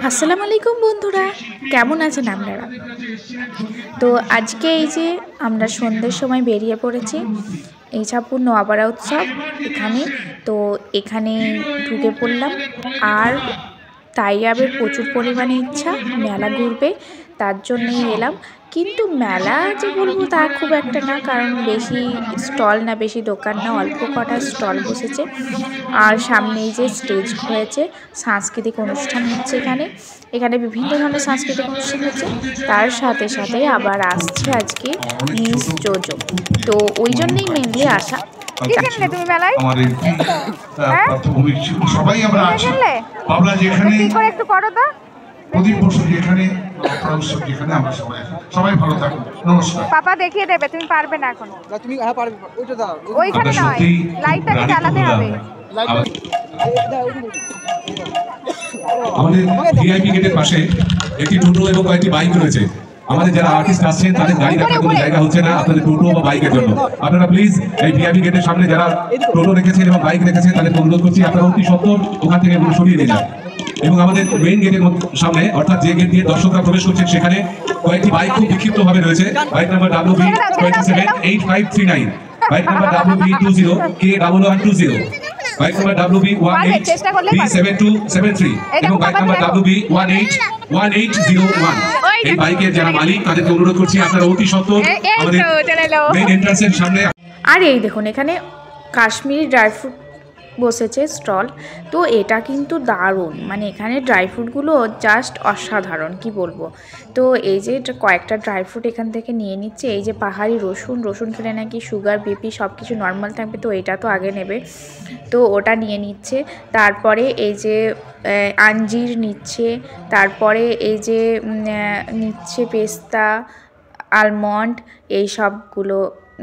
আসসালামু আলাইকুম বন্ধুরা, কেমন আছেন আপনারা? তো আজকে এই যে আমরা সন্ধ্যের সময় বেরিয়ে পড়েছি ইছাপুর নোয়াপাড়া উৎসব এখানে। তো এখানে ঢুকে পড়লাম, আর তাইয়াবের প্রচুর পরিমাণে ইচ্ছা মেলা ঘুরবে, তার জন্যই এলাম। কিন্তু মেলা যে বলবো তা খুব একটা না, কারণ বেশি স্টল না, বেশি দোকান না, অল্প কটা স্টল বসেছে। আর সামনেই যে স্টেজ হয়েছে, সাংস্কৃতিক অনুষ্ঠান হচ্ছে এখানে। এখানে বিভিন্ন ধরনের সাংস্কৃতিক অনুষ্ঠান হচ্ছে, তার সাথে সাথে আবার আসছে আজকে মিস জোজো। তো ওই জন্যই মেনলি আসা। কি কিনলে তুমি মেলায়? আমাদের প্রাথমিক সবাই আমরা আছি। বাবলা যেখানে কি করে একটু করো তো। প্রদীপ বসু যেখানে, প্রফেসর যেখানে, আমরা সবাই ভালো থাকুন। নমস্কার। পাপা দেখিয়ে দেবে, তুমি পারবে না এখন। না তুমি হ্যাঁ পারবে, ওইটা দাও। ওইখানে নয়, লাইটটা জ্বালাতে হবে। আমাদের ভিআইপি গেটের পাশে একটি টোটো এবং কয়েকটি বাইক রয়েছে। আমাদের যারা আর্টিস্ট আসছেন তাদের গাড়ি রাখার কোনো জায়গা হচ্ছে না আপনাদের টোটো বা বাইকের জন্য। আপনারা প্লিজ এই ভিআইপি গেটের সামনে যারা টোটো রেখেছেন এবং বাইক রেখেছেন তাদের অনুরোধ করছি আপনারা অতি সত্বর ওখান থেকে এগুলো সরিয়ে নিয়ে যান। এবং আমাদের মেইন গেটের সামনে, অর্থাৎ যে গেট দিয়ে দর্শকরা প্রবেশ করছেন, সেখানে কয়েকটি বাইক খুব বিক্ষিপ্তভাবে রয়েছে। Bike number WB278539, bike number WB20K1120, bike number WB18B7273 এবং বাইক নাম্বার WB181801। এই বাইকের যারা মালিক তাদেরকে অনুরোধ করছি আপনারা অতি সত্বর আমাদের মেইন এন্ট্রান্সের সামনে। আর এই দেখুন এখানে কাশ্মীরি ড্রাই ফ্রুট বসেছে স্টল। তো এটা কিন্তু দারুণ, মানে এখানে ড্রাই ফ্রুটগুলো জাস্ট অসাধারণ, কি বলবো। তো এই যে কয়েকটা ড্রাই ফ্রুট এখান থেকে নিয়ে নিচ্ছে। এই যে পাহাড়ি রসুন খেলে নাকি সুগার বিপি সব কিছু নর্মাল থাকবে, তো এটা তো আগে নেবে, তো ওটা নিয়ে নিচ্ছে। তারপরে এই যে আঞ্জির নিচ্ছে, তারপরে এই যে নিচ্ছে পেস্তা, আলমন্ড, এই সবগুলো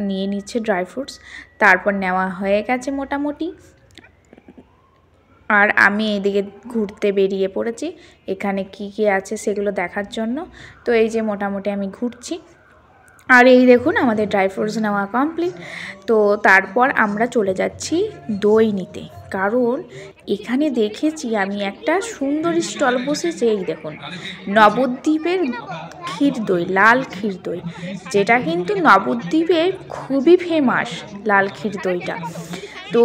নিয়ে নিচ্ছে ড্রাই ফ্রুটস। তারপর নেওয়া হয়ে গেছে মোটামুটি। আর আমি এইদিকে ঘুরতে বেরিয়ে পড়েছি এখানে কি কি আছে সেগুলো দেখার জন্য। তো এই যে মোটামুটি আমি ঘুরছি, আর এই দেখুন আমাদের ড্রাই ফ্রুটস নেওয়া কমপ্লিট। তো তারপর আমরা চলে যাচ্ছি দই নিতে, কারণ এখানে দেখেছি আমি একটা সুন্দর স্টল বসেছে। এই দেখুন নবদ্বীপের ক্ষীর দই, লাল ক্ষীর দই, যেটা কিন্তু নবদ্বীপে খুবই ফেমাস লাল ক্ষীর দইটা। তো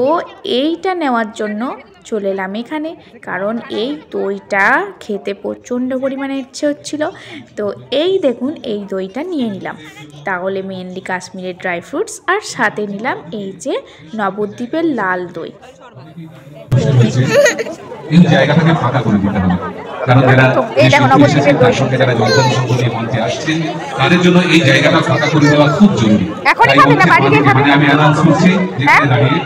এইটা নেওয়ার জন্য চলে এলাম এখানে, কারণ এই দইটা খেতে প্রচণ্ড পরিমাণে ইচ্ছে হচ্ছিল। তো এই দেখুন এই দইটা নিয়ে নিলাম। তাহলে মেনলি কাশ্মীরের ড্রাই ফ্রুটস, আর সাথে নিলাম এই যে নবদ্বীপের লাল দই। এই জায়গাটাকে ফাঁকা করে দিতে হবে, কারণ যারা তার সঙ্গে যারা যোগদান সংসদীয় মঞ্চে আসছেন তাদের জন্য এই জায়গাটা ফাঁকা করে দেওয়া খুব জরুরি। আমি অ্যানাউন্স করছি যেখানে দাঁড়িয়ে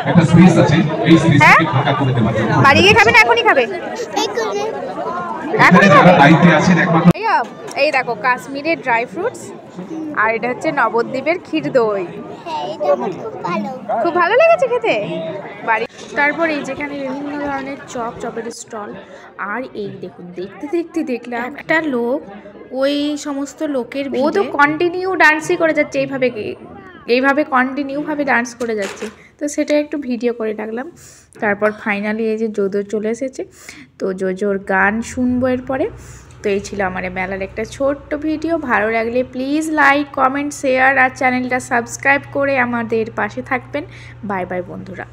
একটা স্পেস আছে, এই স্পেসটাকে ফাঁকা করে দেওয়া হবে। বাড়ি গিয়ে খাবে না এখনই খাবে? এখানে যারা দায়িত্বে আছেন একমাত্র এই দেখো কাশ্মীরের ড্রাই ফ্রুটস, আর এটা হচ্ছে নবদ্বীপের ক্ষীর দই। খুব ভালো লেগেছে খেতে। বাড়ি তারপর এই যেখানে বিভিন্ন ধরনের চপের স্টল। আর এই দেখুন দেখতে দেখলাম একটা লোক, ওই সমস্ত লোকের ও তো কন্টিনিউ ডান্সই করে যাচ্ছে, এইভাবে কন্টিনিউভাবে ডান্স করে যাচ্ছে। তো সেটা একটু ভিডিও করে রাখলাম। তারপর ফাইনালি এই যে জোজো চলে এসেছে, তো জোজোর গান শুনবো এরপরে। তো এই ছিল আমার মেলার একটা ছোট্ট ভিডিও। ভালো লাগলে প্লিজ লাইক, কমেন্ট, শেয়ার আর চ্যানেলটা সাবস্ক্রাইব করে আমাদের পাশে থাকবেন। বাই বাই বন্ধুরা।